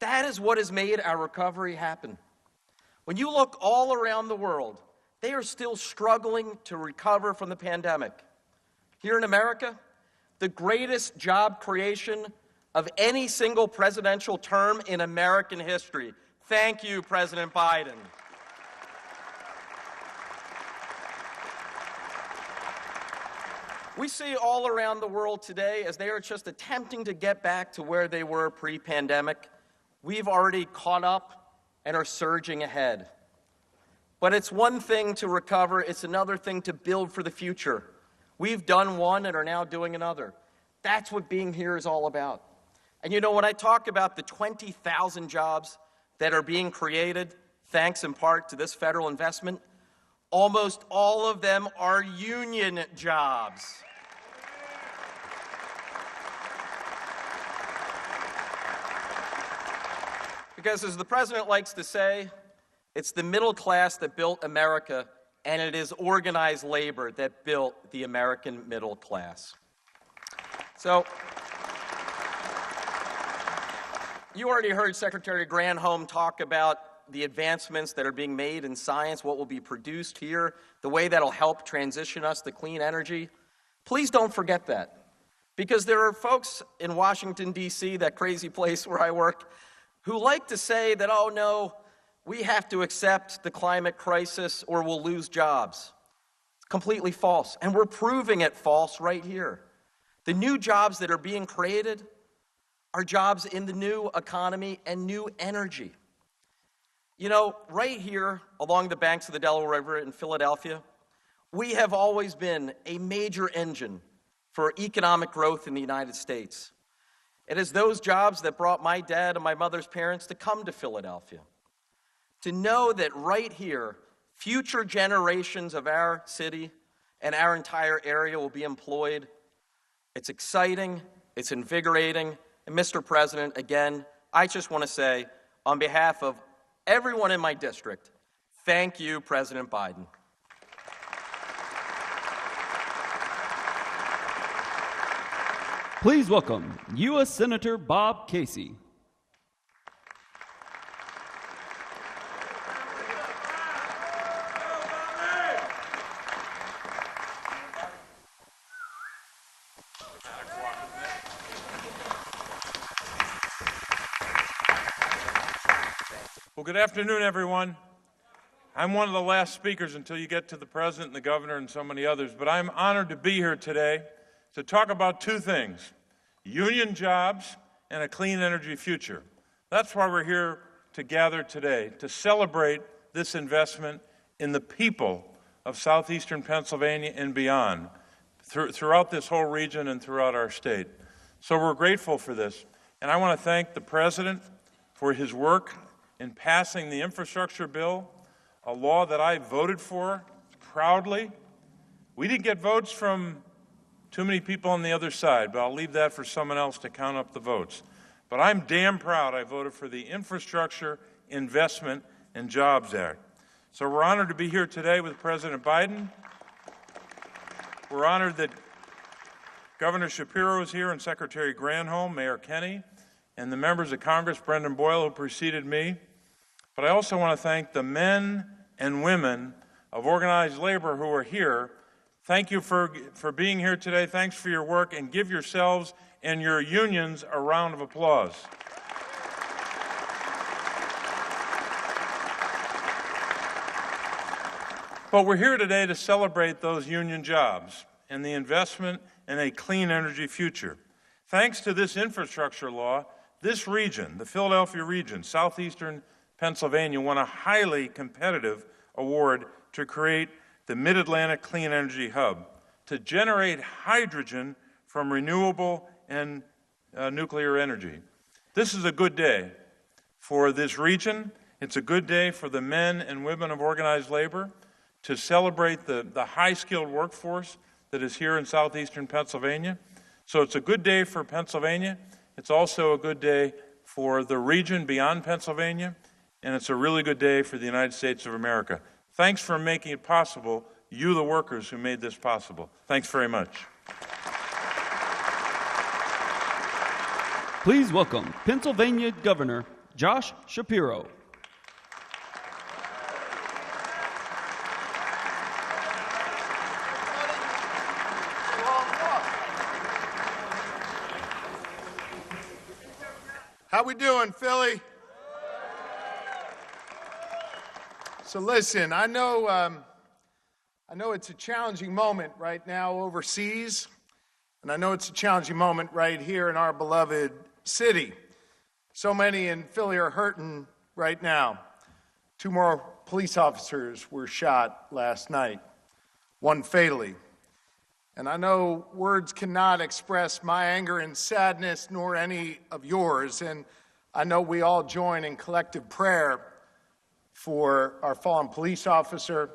That is what has made our recovery happen. When you look all around the world, they are still struggling to recover from the pandemic. Here in America, the greatest job creation of any single presidential term in American history. Thank you, President Biden. We see all around the world today as they are just attempting to get back to where they were pre-pandemic. We've already caught up and are surging ahead. But it's one thing to recover, it's another thing to build for the future. We've done one and are now doing another. That's what being here is all about. And you know, when I talk about the 20,000 jobs that are being created, thanks in part to this federal investment, almost all of them are union jobs. Because as the president likes to say, it's the middle class that built America, and it is organized labor that built the American middle class. So, you already heard Secretary Granholm talk about the advancements that are being made in science, what will be produced here, the way that'll help transition us to clean energy. Please don't forget that, because there are folks in Washington, D.C., that crazy place where I work, who like to say that, oh no, we have to accept the climate crisis or we'll lose jobs. It's completely false, and we're proving it false right here. The new jobs that are being created are jobs in the new economy and new energy. You know, right here along the banks of the Delaware River in Philadelphia, we have always been a major engine for economic growth in the United States. It is those jobs that brought my dad and my mother's parents to come to Philadelphia. To know that right here, future generations of our city and our entire area will be employed, it's exciting, it's invigorating. And Mr. President, again, I just want to say, on behalf of everyone in my district, thank you, President Biden. Please welcome U.S. Senator Bob Casey. Well, good afternoon, everyone. I'm one of the last speakers until you get to the President and the Governor and so many others, but I'm honored to be here today to talk about two things: union jobs and a clean energy future. That's why we're here to gather today, to celebrate this investment in the people of southeastern Pennsylvania and beyond, throughout this whole region and throughout our state. So we're grateful for this. And I want to thank the President for his work in passing the infrastructure bill, a law that I voted for proudly. We didn't get votes from too many people on the other side, but I'll leave that for someone else to count up the votes. But I'm damn proud I voted for the Infrastructure Investment and Jobs Act. So we're honored to be here today with President Biden. We're honored that Governor Shapiro is here and Secretary Granholm, Mayor Kenney, and the members of Congress, Brendan Boyle, who preceded me. But I also want to thank the men and women of organized labor who are here. Thank you for being here today. Thanks for your work, and give yourselves and your unions a round of applause. But we're here today to celebrate those union jobs and the investment in a clean energy future. Thanks to this infrastructure law, this region, the Philadelphia region, southeastern Pennsylvania, won a highly competitive award to create the Mid-Atlantic Clean Energy Hub, to generate hydrogen from renewable and nuclear energy. This is a good day for this region. It's a good day for the men and women of organized labor to celebrate the high-skilled workforce that is here in southeastern Pennsylvania. So it's a good day for Pennsylvania. It's also a good day for the region beyond Pennsylvania, and it's a really good day for the United States of America. Thanks for making it possible, you the workers who made this possible. Thanks very much. Please welcome Pennsylvania Governor Josh Shapiro. How we doing, Philly? So listen, I know it's a challenging moment right now overseas, and I know it's a challenging moment right here in our beloved city. So many in Philly are hurting right now. 2 more police officers were shot last night, 1 fatally. And I know words cannot express my anger and sadness, nor any of yours. And I know we all join in collective prayer for our fallen police officer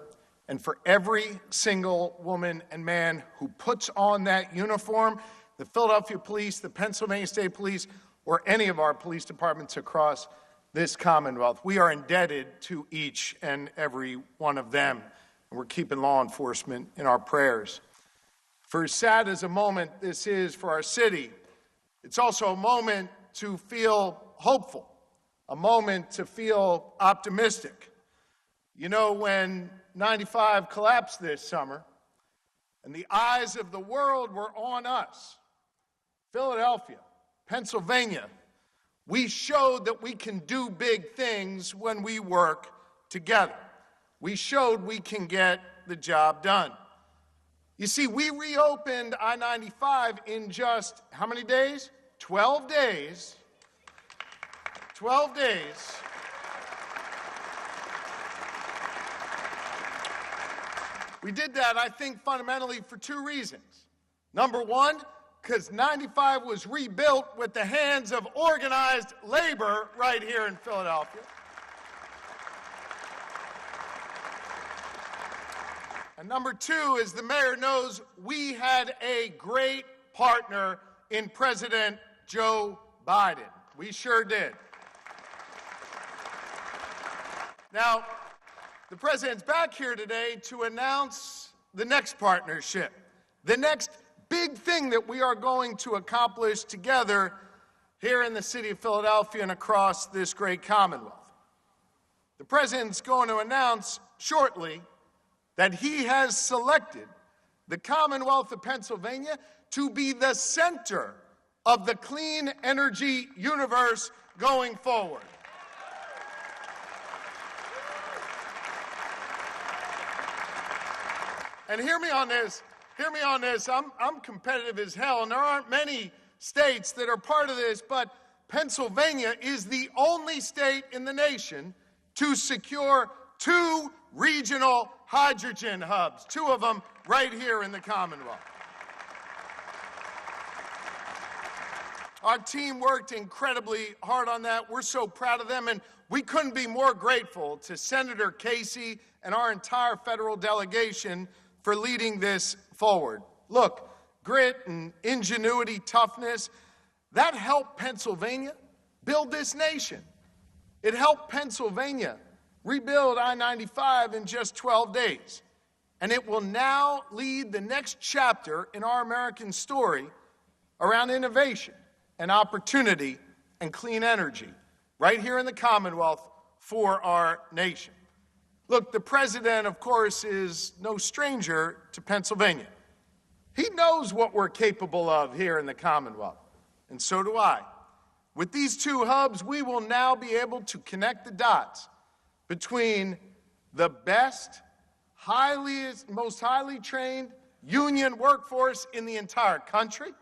and for every single woman and man who puts on that uniform, the Philadelphia Police, the Pennsylvania State Police, or any of our police departments across this Commonwealth. We are indebted to each and every one of them, and we're keeping law enforcement in our prayers. For as sad as a moment this is for our city, it's also a moment to feel hopeful, a moment to feel optimistic. You know, when 95 collapsed this summer and the eyes of the world were on us, Philadelphia, Pennsylvania, we showed that we can do big things when we work together. We showed we can get the job done. You see, we reopened I-95 in just how many days? 12 days. 12 days. We did that, I think, fundamentally for 2 reasons. Number one, because 95 was rebuilt with the hands of organized labor right here in Philadelphia. And number 2, as the mayor knows, we had a great partner in President Joe Biden. We sure did. Now, the president's back here today to announce the next partnership, the next big thing that we are going to accomplish together here in the city of Philadelphia and across this great Commonwealth. The president's going to announce shortly that he has selected the Commonwealth of Pennsylvania to be the center of the clean energy universe going forward. And hear me on this, I'm competitive as hell, and there aren't many states that are part of this, but Pennsylvania is the only state in the nation to secure 2 regional hydrogen hubs, 2 of them right here in the Commonwealth. Our team worked incredibly hard on that. We're so proud of them, and we couldn't be more grateful to Senator Casey and our entire federal delegation for leading this forward. Look, grit and ingenuity, toughness, that helped Pennsylvania build this nation. It helped Pennsylvania rebuild I-95 in just 12 days. And it will now lead the next chapter in our American story around innovation and opportunity and clean energy right here in the Commonwealth for our nation. Look, the president, of course, is no stranger to Pennsylvania. He knows what we're capable of here in the Commonwealth, and so do I. With these 2 hubs, we will now be able to connect the dots between the best, most highly trained union workforce in the entire country,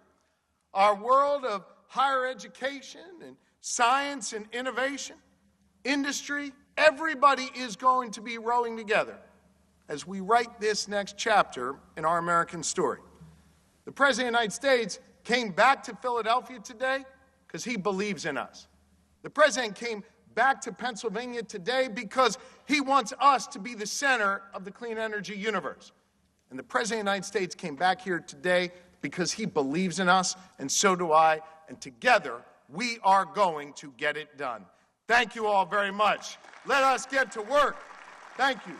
our world of higher education and science and innovation, industry. Everybody is going to be rowing together as we write this next chapter in our American story. The President of the United States came back to Philadelphia today because he believes in us. The President came back to Pennsylvania today because he wants us to be the center of the clean energy universe. And the President of the United States came back here today because he believes in us, and so do I, and together we are going to get it done. Thank you all very much. Let us get to work. Thank you.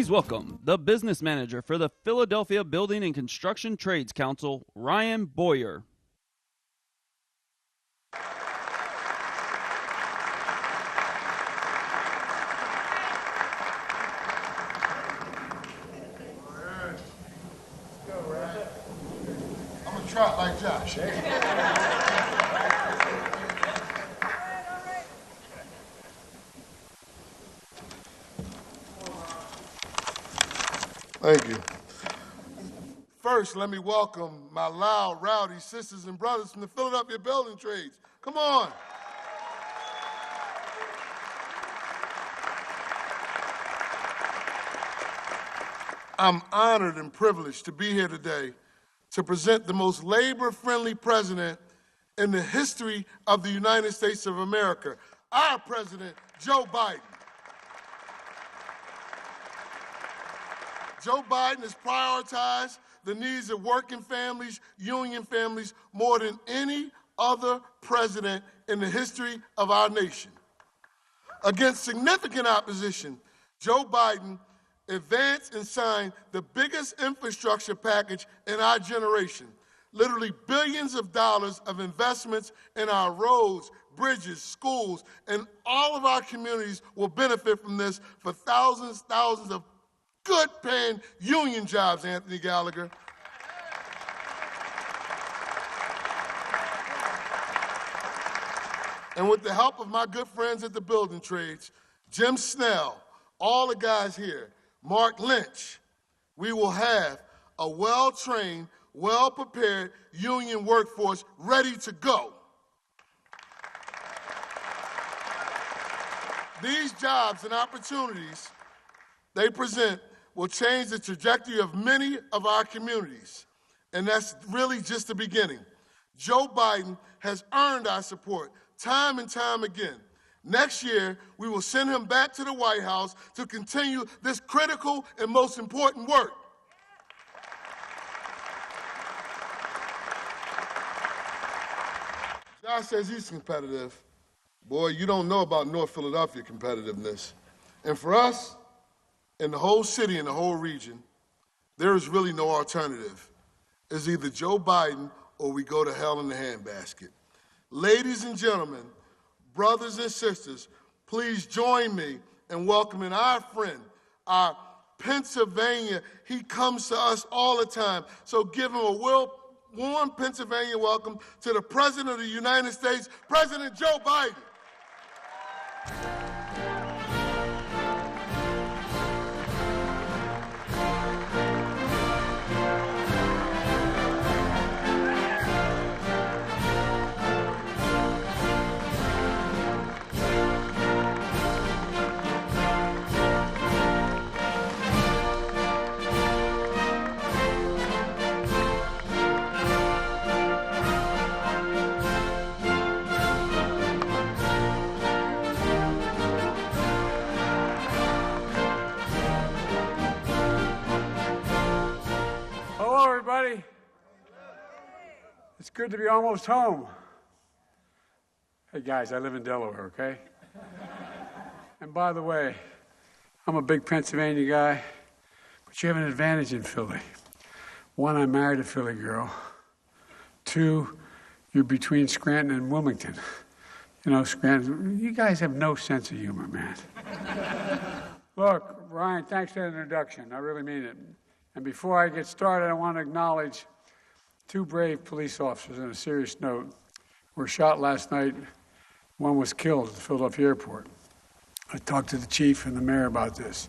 Please welcome the business manager for the Philadelphia Building and Construction Trades Council, Ryan Boyer. I'm gonna trot like Josh. Thank you. First, let me welcome my loud, rowdy sisters and brothers from the Philadelphia Building Trades. Come on. I'm honored and privileged to be here today to present the most labor-friendly president in the history of the United States of America, our president, Joe Biden. Joe Biden has prioritized the needs of working families, union families, more than any other president in the history of our nation. Against significant opposition, Joe Biden advanced and signed the biggest infrastructure package in our generation. Literally billions of dollars of investments in our roads, bridges, schools, and all of our communities will benefit from this for thousands of good-paying union jobs, Anthony Gallagher. And with the help of my good friends at the Building Trades, Jim Snell, all the guys here, Mark Lynch, we will have a well-trained, well-prepared union workforce ready to go. These jobs and opportunities they present will change the trajectory of many of our communities. And that's really just the beginning. Joe Biden has earned our support time and time again. Next year, we will send him back to the White House to continue this critical and most important work. Josh says he's competitive. Boy, you don't know about North Philadelphia competitiveness. And for us, in the whole city and the whole region, there is really no alternative. It's either Joe Biden or we go to hell in the handbasket. Ladies and gentlemen, brothers and sisters, please join me in welcoming our friend, our Pennsylvania. He comes to us all the time, so give him a warm Pennsylvania welcome to the President of the United States, President Joe Biden. It's good to be almost home. Hey guys, I live in Delaware, okay? And by the way, I'm a big Pennsylvania guy, but you have an advantage in Philly. One, I married a Philly girl. Two, you're between Scranton and Wilmington. You know, Scranton, you guys have no sense of humor, man. Look, Ryan, thanks for that introduction. I really mean it. And before I get started, I want to acknowledge two brave police officers on a serious note were shot last night. One was killed at the Philadelphia airport. I talked to the chief and the mayor about this.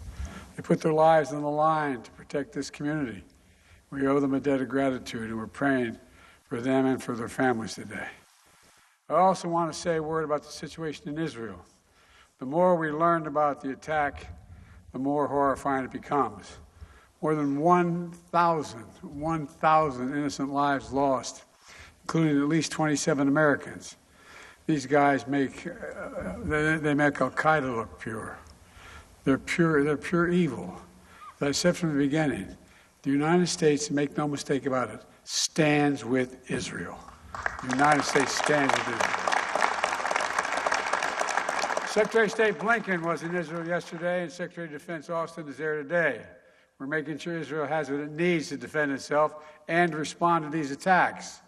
They put their lives on the line to protect this community. We owe them a debt of gratitude, and we're praying for them and for their families today. I also want to say a word about the situation in Israel. The more we learned about the attack, the more horrifying it becomes. More than 1,000 innocent lives lost, including at least 27 Americans. These guys make Al-Qaeda look pure. They're pure evil. As I said from the beginning, the United States, make no mistake about it, stands with Israel. The United States stands with Israel. Secretary of State Blinken was in Israel yesterday, and Secretary of Defense Austin is there today. We're making sure Israel has what it needs to defend itself and respond to these attacks.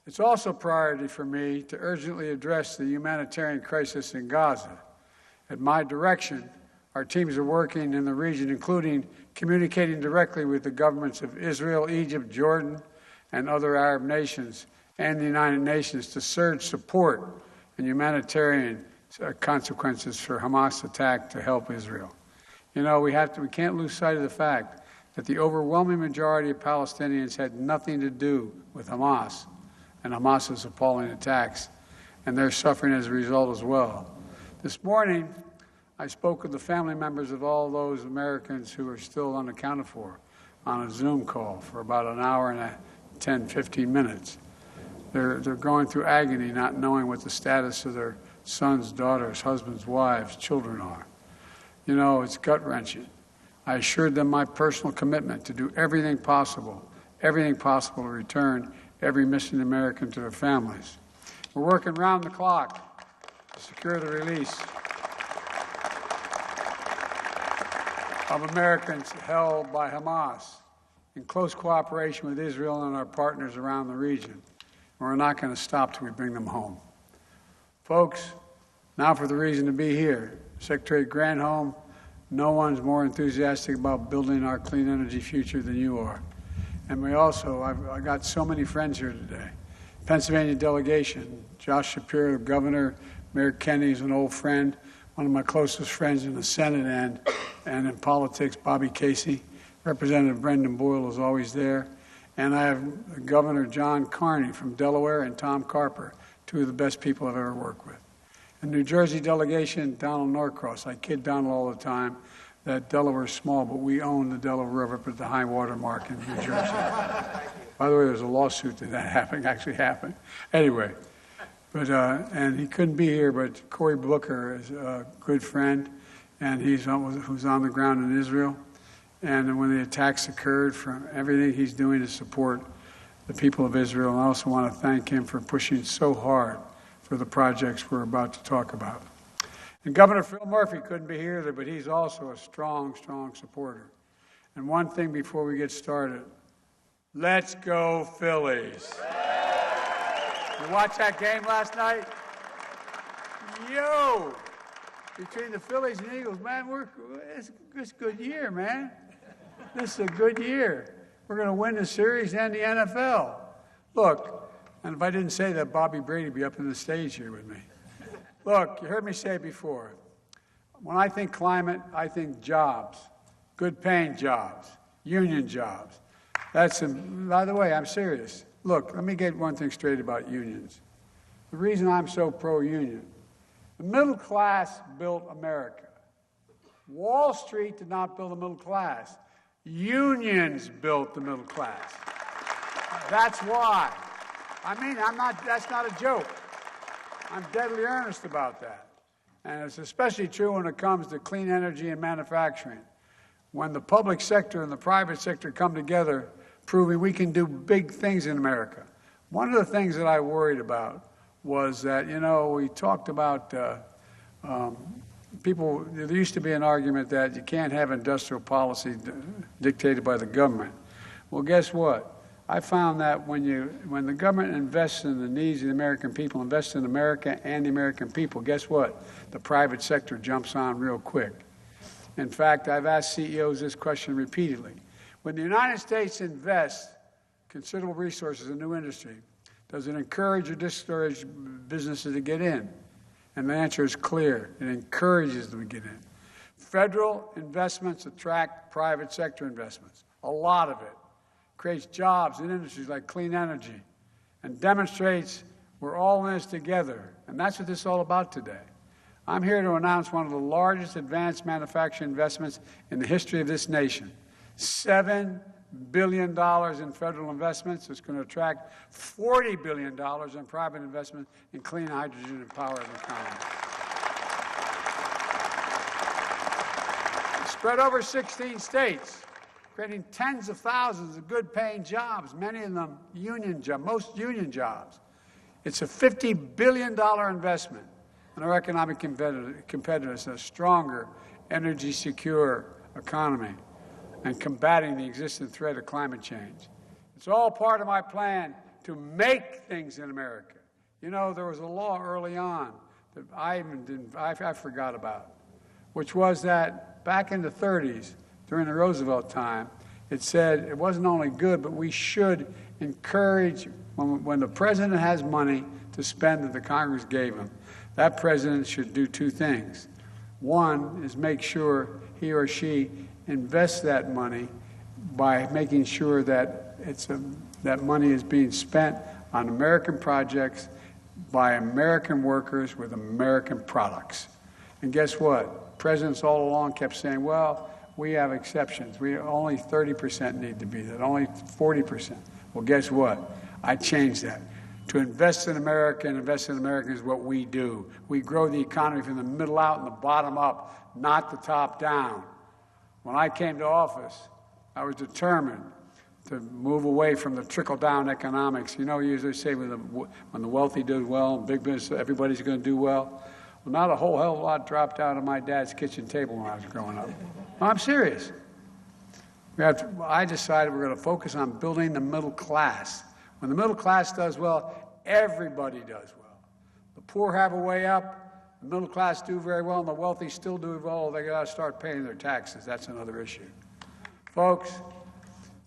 It's also a priority for me to urgently address the humanitarian crisis in Gaza. At my direction, our teams are working in the region, including communicating directly with the governments of Israel, Egypt, Jordan, and other Arab nations, and the United Nations to surge support and humanitarian consequences for Hamas attack to help Israel. You know, we can't lose sight of the fact that the overwhelming majority of Palestinians had nothing to do with Hamas and Hamas's appalling attacks, and they're suffering as a result as well. This morning, I spoke with the family members of all those Americans who are still unaccounted for on a Zoom call for about an hour and 10, 15 minutes. They're going through agony, not knowing what the status of their sons, daughters, husbands, wives, children are. You know, it's gut-wrenching. I assured them my personal commitment to do everything possible to return every missing American to their families. We're working round the clock to secure the release of Americans held by Hamas in close cooperation with Israel and our partners around the region. We're not going to stop till we bring them home. Folks, now for the reason to be here. Secretary Granholm, no one's more enthusiastic about building our clean energy future than you are. And I got so many friends here today. Pennsylvania delegation, Josh Shapiro, Governor, Mayor Kenney is an old friend, one of my closest friends in the Senate and in politics, Bobby Casey. Representative Brendan Boyle is always there. And I have Governor John Carney from Delaware and Tom Carper, two of the best people I've ever worked with. And New Jersey delegation, Donald Norcross. I kid Donald all the time that Delaware's small, but we own the Delaware River at the high water mark in New Jersey. By the way, there's a lawsuit that actually happened. Anyway, but and he couldn't be here, but Cory Booker is a good friend, and who's on the ground in Israel. And when the attacks occurred, from everything he's doing to support the people of Israel. And I also want to thank him for pushing so hard for the projects we're about to talk about. And Governor Phil Murphy couldn't be here, but he's also a strong, strong supporter. And one thing before we get started, let's go Phillies. You watch that game last night? Yo! Between the Phillies and Eagles, man, it's a good year, man. This is a good year. We're going to win the series and the NFL. Look, and if I didn't say that, Bobby Brady would be up on the stage here with me. Look, you heard me say it before. When I think climate, I think jobs, good-paying jobs, union jobs. By the way, I'm serious. Look, let me get one thing straight about unions. The reason I'm so pro-union, the middle class built America. Wall Street did not build the middle class. Unions built the middle class. That's why. That's not a joke. I'm deadly earnest about that. And it's especially true when it comes to clean energy and manufacturing. When the public sector and the private sector come together, proving we can do big things in America. One of the things that I worried about was that, we talked about there used to be an argument that you can't have industrial policy dictated by the government. Well, guess what? I found that when the government invests in the needs of the American people, invests in America and the American people, guess what? The private sector jumps on real quick. In fact, I've asked CEOs this question repeatedly. When the United States invests considerable resources in new industry, does it encourage or discourage businesses to get in? And the answer is clear. It encourages them to get in. Federal investments attract private sector investments. A lot of it. Creates jobs in industries like clean energy and demonstrates we're all in this together. And that's what this is all about today. I'm here to announce one of the largest advanced manufacturing investments in the history of this nation. $7 billion in federal investments. It's going to attract $40 billion in private investment in clean hydrogen and power of the economy. It's spread over 16 states, creating tens of thousands of good-paying jobs, many of them union jobs, most union jobs. It's a $50 billion investment. and our economic competitiveness, a stronger, energy-secure economy, and combating the existing threat of climate change. It's all part of my plan to make things in America. You know, there was a law early on that I forgot about, which was that back in the 30s, during the Roosevelt time, it said it wasn't only good, but we should encourage, when the president has money to spend that the Congress gave him, that president should do two things. One is make sure he or she invests that money by making sure that that money is being spent on American projects by American workers with American products. And guess what? Presidents all along kept saying, well, we have exceptions. We only 30% need to be that, only 40%. Well, guess what? I changed that. To invest in America and invest in America is what we do. We grow the economy from the middle out and the bottom up, not the top down. When I came to office, I was determined to move away from the trickle-down economics. You know, you usually say when the wealthy do well, big business, everybody's going to do well. Well, not a whole hell of a lot dropped out of my dad's kitchen table when I was growing up. No, I'm serious. I decided we're going to focus on building the middle class. When the middle class does well, everybody does well. The poor have a way up, the middle class do very well, and the wealthy still do well. They got to start paying their taxes. That's another issue. Folks,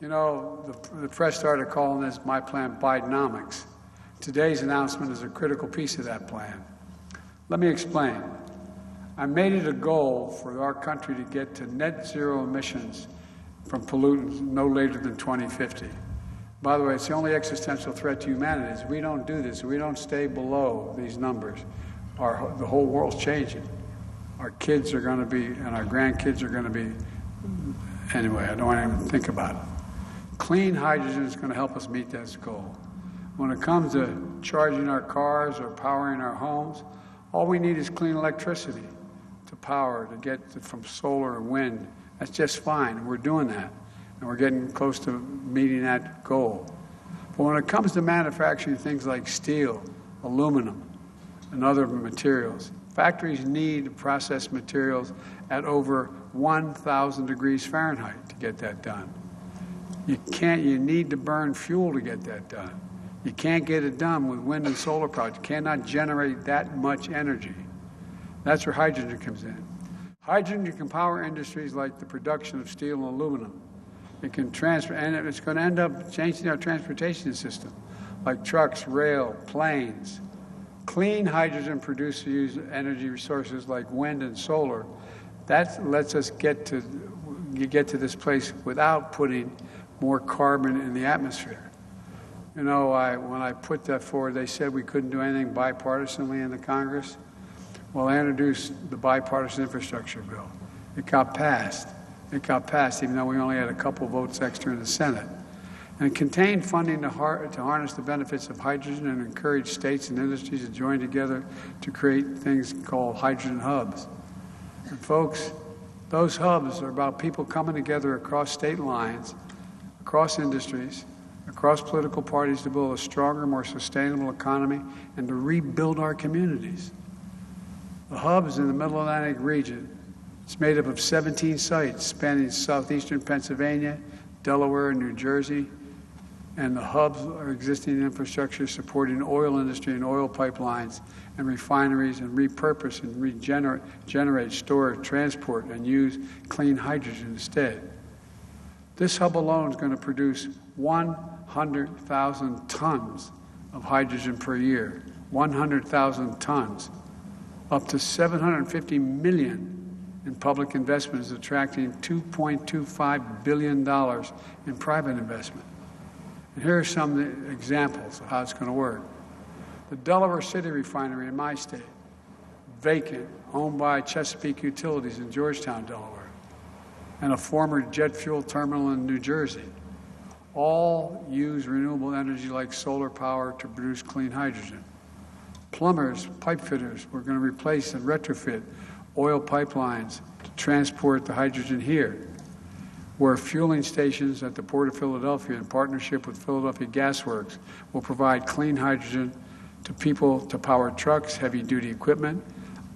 you know, the press started calling this my plan Bidenomics. Today's announcement is a critical piece of that plan. Let me explain. I made it a goal for our country to get to net zero emissions from pollutants no later than 2050. By the way, it's the only existential threat to humanity. Is we don't do this, we don't stay below these numbers, the whole world's changing. Our kids are going to be, and our grandkids are going to be, anyway, I don't want to even think about it. Clean hydrogen is going to help us meet that goal. When it comes to charging our cars or powering our homes, all we need is clean electricity to power, to get from solar and wind. That's just fine, and we're doing that. And we're getting close to meeting that goal. But when it comes to manufacturing things like steel, aluminum, and other materials, factories need to process materials at over 1,000 degrees Fahrenheit to get that done. You need to burn fuel to get that done. You can't get it done with wind and solar projects. You cannot generate that much energy. That's where hydrogen comes in. Hydrogen can power industries like the production of steel and aluminum. It can transfer, and it's going to end up changing our transportation system, like trucks, rail, planes. Clean hydrogen produces energy resources like wind and solar. That lets us get to this place without putting more carbon in the atmosphere. You know, when I put that forward, they said we couldn't do anything bipartisanly in the Congress. Well, I introduced the bipartisan infrastructure bill. It got passed. It got passed, even though we only had a couple votes extra in the Senate. And it contained funding to harness the benefits of hydrogen and encourage states and industries to join together to create things called hydrogen hubs. And folks, those hubs are about people coming together across state lines, across industries, across political parties to build a stronger, more sustainable economy and to rebuild our communities. The hub is in the Middle Atlantic region. It's made up of 17 sites spanning southeastern Pennsylvania, Delaware, and New Jersey. And the hubs are existing infrastructure supporting oil industry and oil pipelines and refineries and repurpose and regenerate, store, transport, and use clean hydrogen instead. This hub alone is going to produce 100,000 tons of hydrogen per year, 100,000 tons. Up to $750 million in public investment is attracting $2.25 billion in private investment. And here are some examples of how it's going to work. The Delaware City refinery in my state, vacant, owned by Chesapeake Utilities in Georgetown, Delaware, and a former jet fuel terminal in New Jersey, all use renewable energy like solar power to produce clean hydrogen. Plumbers, pipe fitters, we're going to replace and retrofit oil pipelines to transport the hydrogen here, where fueling stations at the Port of Philadelphia in partnership with Philadelphia Gas Works will provide clean hydrogen to people to power trucks, heavy-duty equipment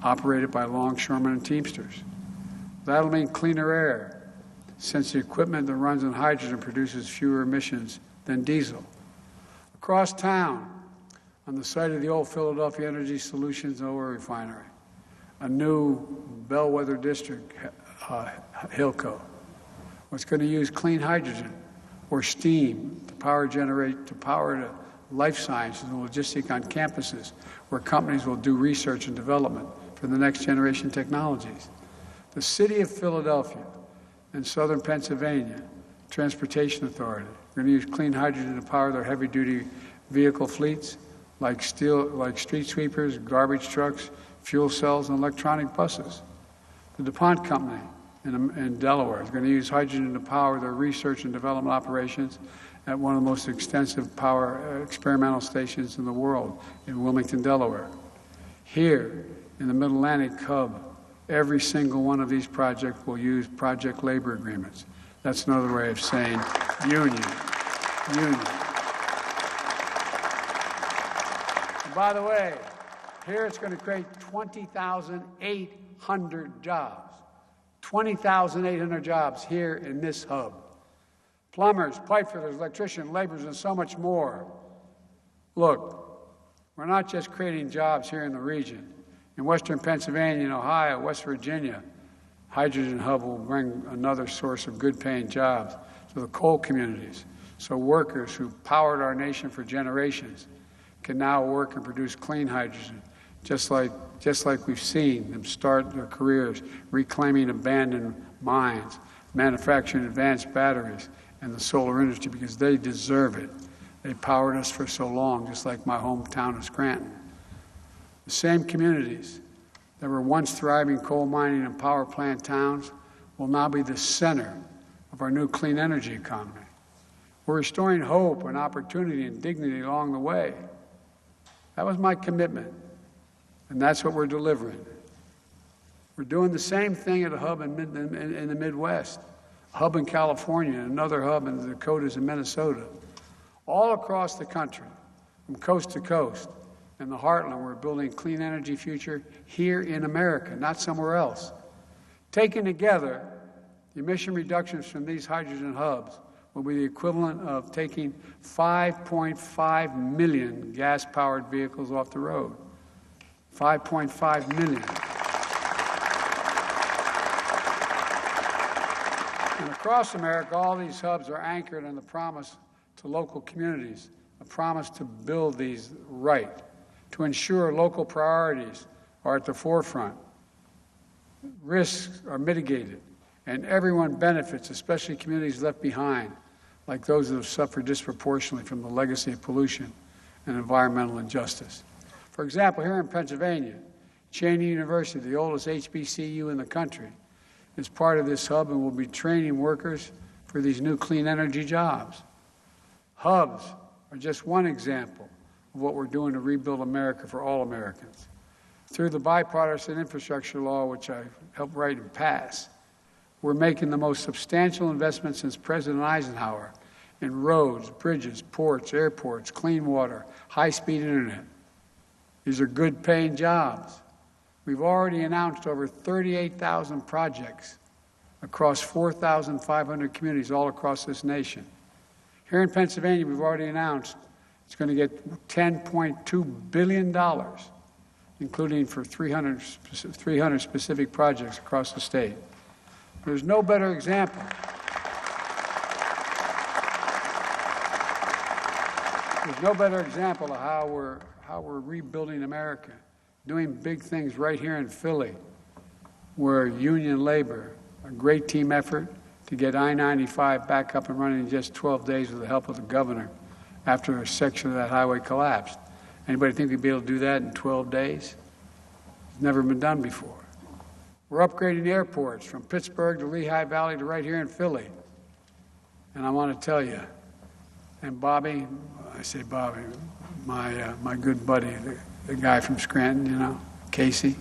operated by longshoremen and Teamsters. That'll mean cleaner air, since the equipment that runs on hydrogen produces fewer emissions than diesel. Across town, on the site of the old Philadelphia Energy Solutions oil refinery, a new bellwether district, Hilco, was going to use clean hydrogen or steam to power the life sciences and logistics on campuses where companies will do research and development for the next generation technologies. The City of Philadelphia and Southern Pennsylvania Transportation Authority are going to use clean hydrogen to power their heavy-duty vehicle fleets like street sweepers, garbage trucks, fuel cells, and electronic buses. The DuPont Company in Delaware is going to use hydrogen to power their research and development operations at one of the most extensive power experimental stations in the world in Wilmington, Delaware. Here in the Mid-Atlantic hub, every single one of these projects will use project labor agreements. That's another way of saying union. And by the way, here it's going to create 20,800 jobs. 20,800 jobs here in this hub. Plumbers, pipe fitters, electricians, laborers, and so much more. Look, we're not just creating jobs here in the region. In western Pennsylvania and Ohio, West Virginia, Hydrogen Hub will bring another source of good-paying jobs to the coal communities, so workers who powered our nation for generations can now work and produce clean hydrogen, just like we've seen them start their careers reclaiming abandoned mines, manufacturing advanced batteries, and the solar industry, because they deserve it. They powered us for so long, just like my hometown of Scranton. The same communities that were once thriving coal mining and power plant towns will now be the center of our new clean energy economy. We're restoring hope and opportunity and dignity along the way. That was my commitment, and that's what we're delivering. We're doing the same thing at a hub in the Midwest, a hub in California, and another hub in the Dakotas and Minnesota. All across the country, from coast to coast, in the heartland, we're building a clean energy future here in America, not somewhere else. Taken together, the emission reductions from these hydrogen hubs will be the equivalent of taking 5.5 million gas-powered vehicles off the road. 5.5 million. And across America, all these hubs are anchored in the promise to local communities, a promise to build these right, to ensure local priorities are at the forefront, risks are mitigated, and everyone benefits, especially communities left behind, like those that have suffered disproportionately from the legacy of pollution and environmental injustice. For example, here in Pennsylvania, Cheyney University, the oldest HBCU in the country, is part of this hub and will be training workers for these new clean energy jobs. Hubs are just one example of what we're doing to rebuild America for all Americans. Through the bipartisan infrastructure law, which I helped write and pass, we're making the most substantial investment since President Eisenhower in roads, bridges, ports, airports, clean water, high-speed internet. These are good-paying jobs. We've already announced over 38,000 projects across 4,500 communities all across this nation. Here in Pennsylvania, we've already announced it's going to get $10.2 billion, including for 300 specific projects across the state. There's no better example. There's no better example of how we're rebuilding America, doing big things right here in Philly, where union labor, a great team effort to get I-95 back up and running in just 12 days with the help of the governor after a section of that highway collapsed. Anybody think we'd be able to do that in 12 days? It's never been done before. We're upgrading airports from Pittsburgh to Lehigh Valley to right here in Philly. And I want to tell you, and Bobby, I say Bobby, my good buddy, the guy from Scranton, you know, Casey,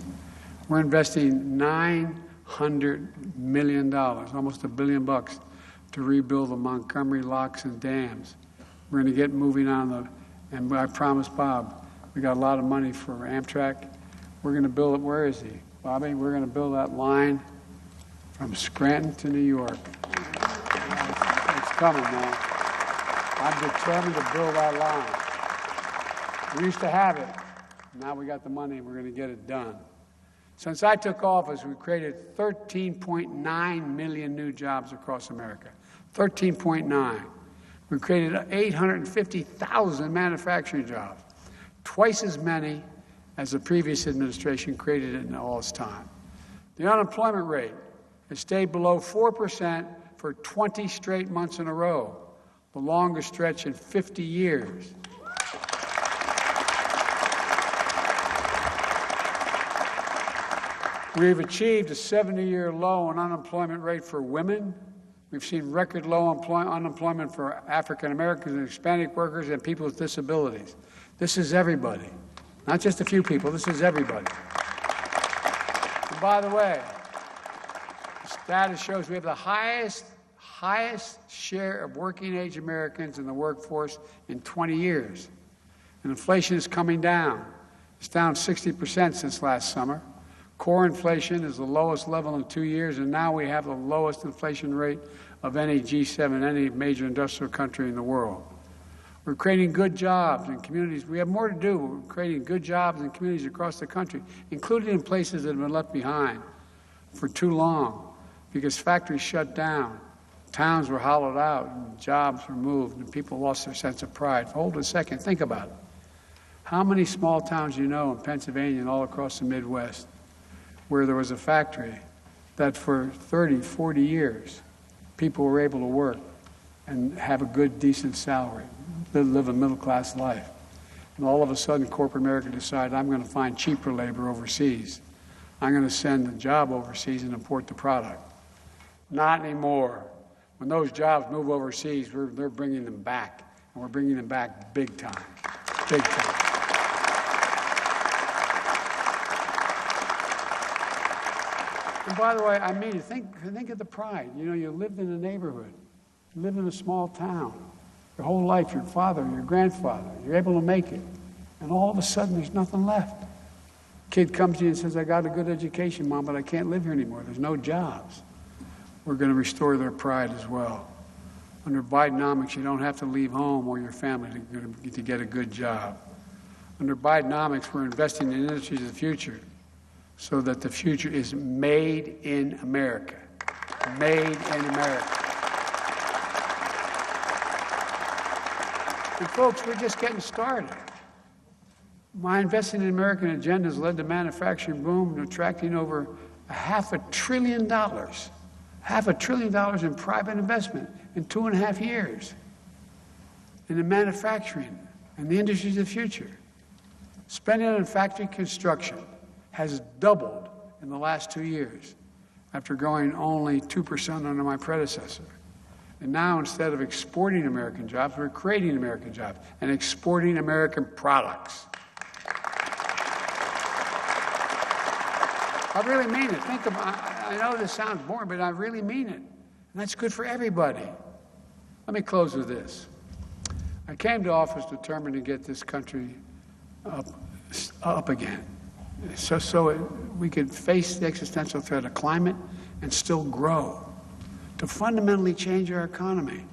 we're investing $900 million, almost $1 billion, to rebuild the Montgomery locks and dams. We're going to get moving on and I promised Bob, We got a lot of money for Amtrak. We're going to build it. Where is he? Bobby, we're going to build that line from Scranton to New York. It's coming, man. I'm determined to build that line. We used to have it. Now we got the money and we're going to get it done. Since I took office, we've created 13.9 million new jobs across America. 13.9. We've created 850,000 manufacturing jobs, twice as many as the previous administration created in all its time. The unemployment rate has stayed below 4% for 20 straight months in a row, the longest stretch in 50 years. We've achieved a 70-year low in unemployment rate for women. We've seen record low unemployment for African Americans and Hispanic workers and people with disabilities. This is everybody, not just a few people. This is everybody. And by the way, the data shows we have the highest share of working-age Americans in the workforce in 20 years. And inflation is coming down. It's down 60% since last summer. Core inflation is the lowest level in 2 years, and now we have the lowest inflation rate of any G7, any major industrial country in the world. We're creating good jobs in communities. We have more to do. We're creating good jobs in communities across the country, including in places that have been left behind for too long because factories shut down, towns were hollowed out, and jobs were moved, and people lost their sense of pride. Hold a second. Think about it. How many small towns you know in Pennsylvania and all across the Midwest where there was a factory that for 30, 40 years, people were able to work and have a good, decent salary, live a middle-class life. And all of a sudden, corporate America decided, I'm going to find cheaper labor overseas. I'm going to send the job overseas and import the product. Not anymore. When those jobs move overseas, they're bringing them back, and we're bringing them back big time, big time. And by the way, I mean, think of the pride. You know, you lived in a neighborhood. You lived in a small town. Your whole life, your father, your grandfather, you're able to make it. And all of a sudden, there's nothing left. Kid comes to you and says, I got a good education, Mom, but I can't live here anymore. There's no jobs. We're going to restore their pride as well. Under Bidenomics, you don't have to leave home or your family to get a good job. Under Bidenomics, we're investing in industries of the future, so that the future is made in America. Made in America. And folks, we're just getting started. My Investing in American agenda has led to manufacturing boom and attracting over $500 billion. $500 billion in private investment in 2.5 years. And in manufacturing and the industries of the future. Spending on factory construction has doubled in the last 2 years after growing only 2% under my predecessor. And now, instead of exporting American jobs, we're creating American jobs and exporting American products. I really mean it. Think about, I know this sounds boring, but I really mean it. And that's good for everybody. Let me close with this. I came to office determined to get this country up again. So we could face the existential threat of climate and still grow, to fundamentally change our economy,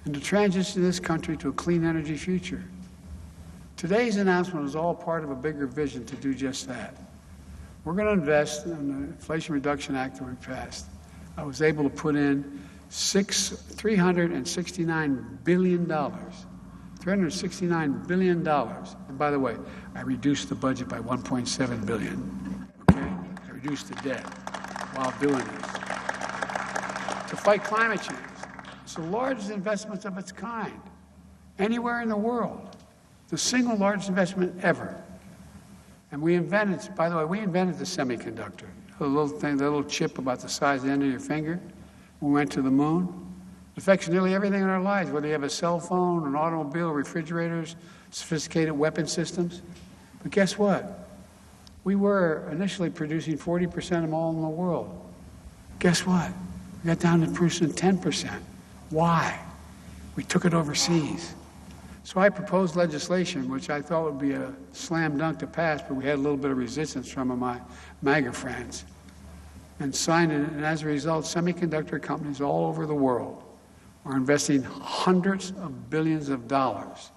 and to transition this country to a clean energy future. Today's announcement is all part of a bigger vision to do just that. We're going to invest in the Inflation Reduction Act that we passed. I was able to put in $369 billion. $369 billion. And by the way, I reduced the budget by $1.7 billion. Okay? I reduced the debt while doing this. To fight climate change. It's the largest investment of its kind anywhere in the world. The single largest investment ever. And we invented, by the way, we invented the semiconductor. The little thing, the little chip about the size of the end of your finger. We went to the moon. It affects nearly everything in our lives, whether you have a cell phone, an automobile, refrigerators, sophisticated weapon systems. But guess what? We were initially producing 40% of them all in the world. Guess what? We got down to producing 10%. Why? We took it overseas. So I proposed legislation, which I thought would be a slam dunk to pass, but we had a little bit of resistance from my MAGA friends, and signed it. And as a result, semiconductor companies all over the world are investing hundreds of billions of dollars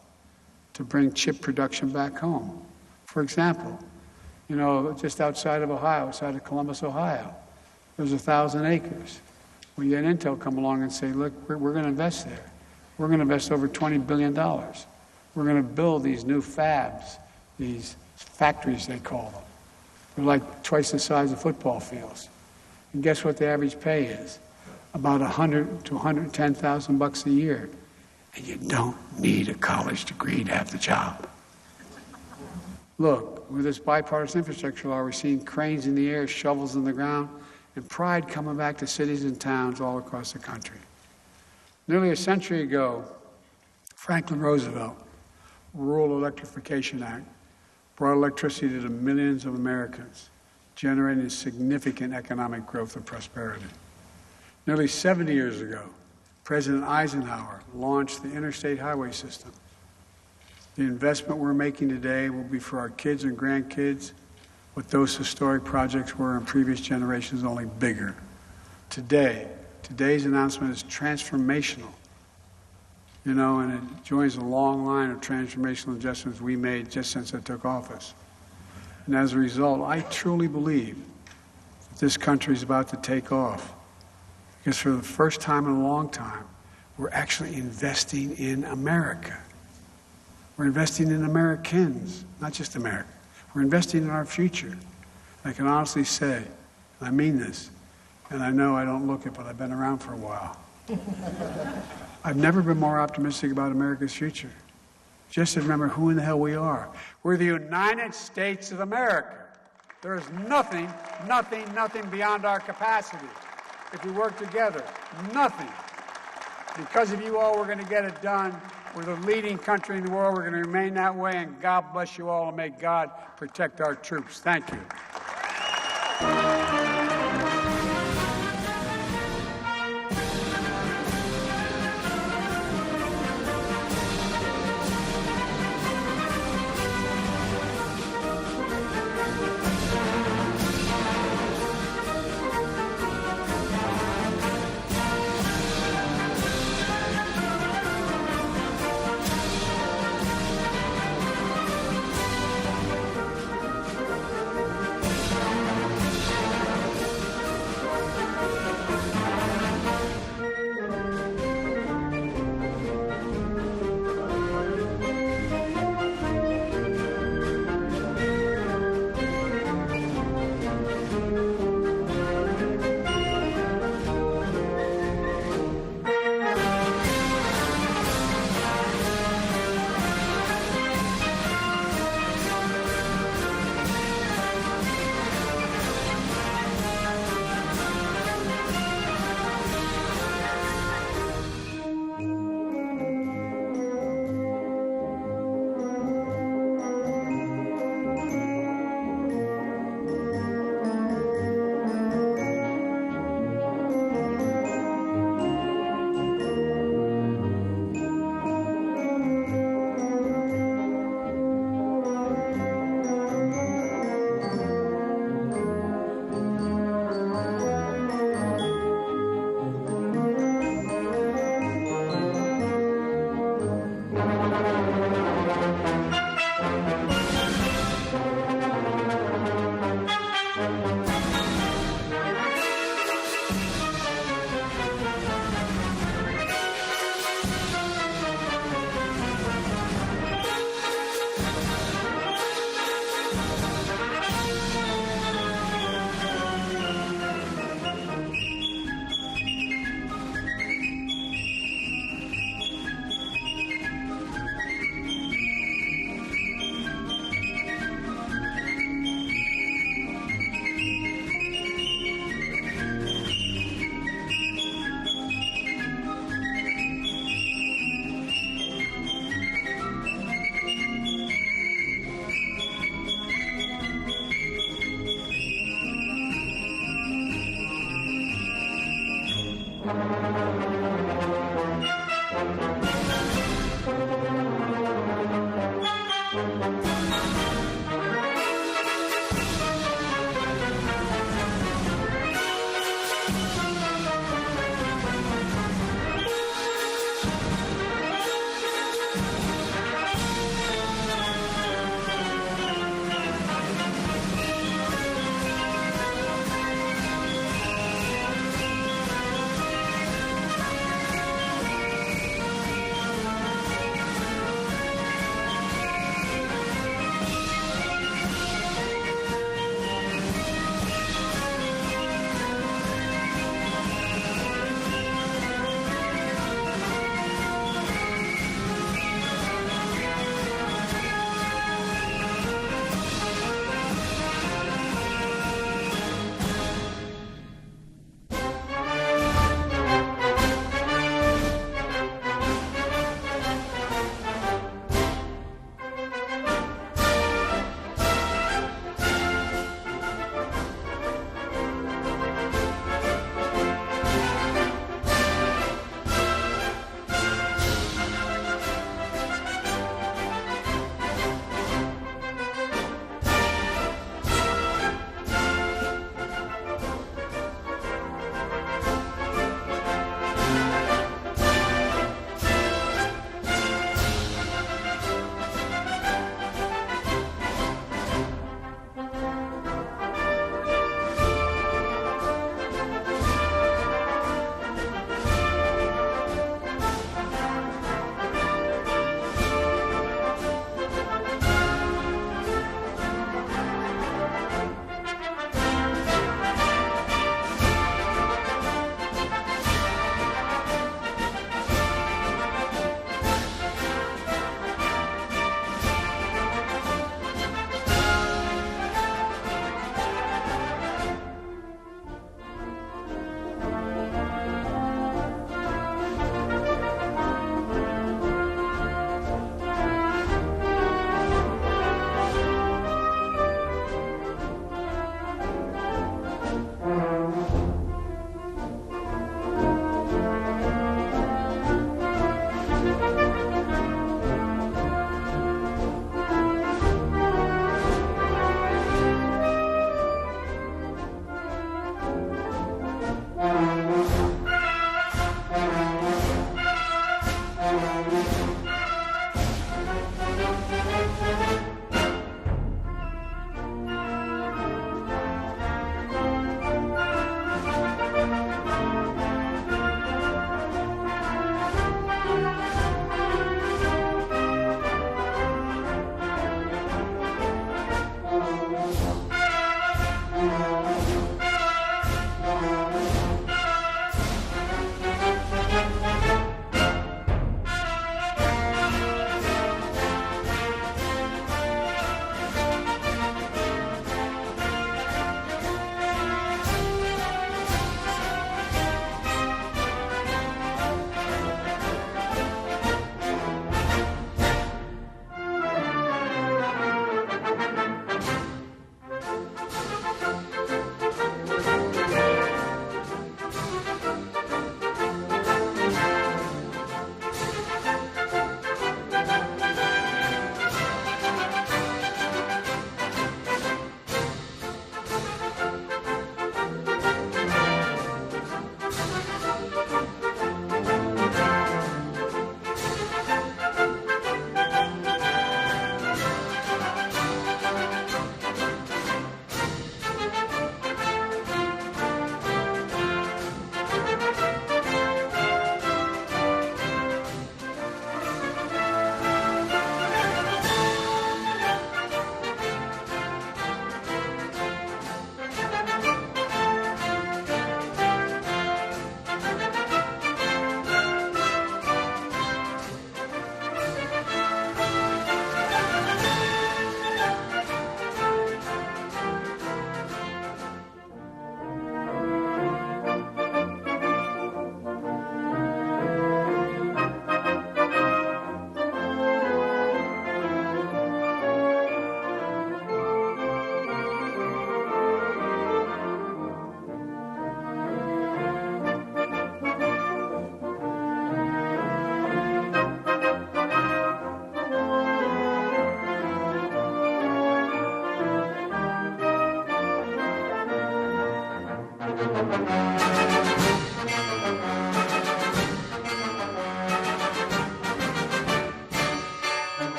to bring chip production back home. For example, just outside of Ohio, outside of Columbus, Ohio, there's 1,000 acres. We get Intel come along and say, look, we're going to invest there. We're going to invest over $20 billion. We're going to build these new fabs, these factories, they call them. They're like twice the size of football fields. And guess what the average pay is? About $100,000 to $110,000 a year. And you don't need a college degree to have the job. Look, with this bipartisan infrastructure law, we're seeing cranes in the air, shovels in the ground, and pride coming back to cities and towns all across the country. Nearly a century ago, Franklin Roosevelt, Rural Electrification Act, brought electricity to the millions of Americans, generating significant economic growth and prosperity. Nearly 70 years ago, President Eisenhower launched the interstate highway system. The investment we're making today will be for our kids and grandkids what those historic projects were in previous generations, only bigger. Today's announcement is transformational, and it joins a long line of transformational adjustments we made just since I took office. And as a result, I truly believe that this country is about to take off, because for the first time in a long time, we're actually investing in America. We're investing in Americans, not just America. We're investing in our future. I can honestly say, and I mean this, and I know I don't look it, but I've been around for a while. I've never been more optimistic about America's future. Just to remember who in the hell we are. We're the United States of America. There is nothing beyond our capacity. If we work together, nothing. Because of you all, we're going to get it done. We're the leading country in the world. We're going to remain that way, and God bless you all, and may God protect our troops. Thank you.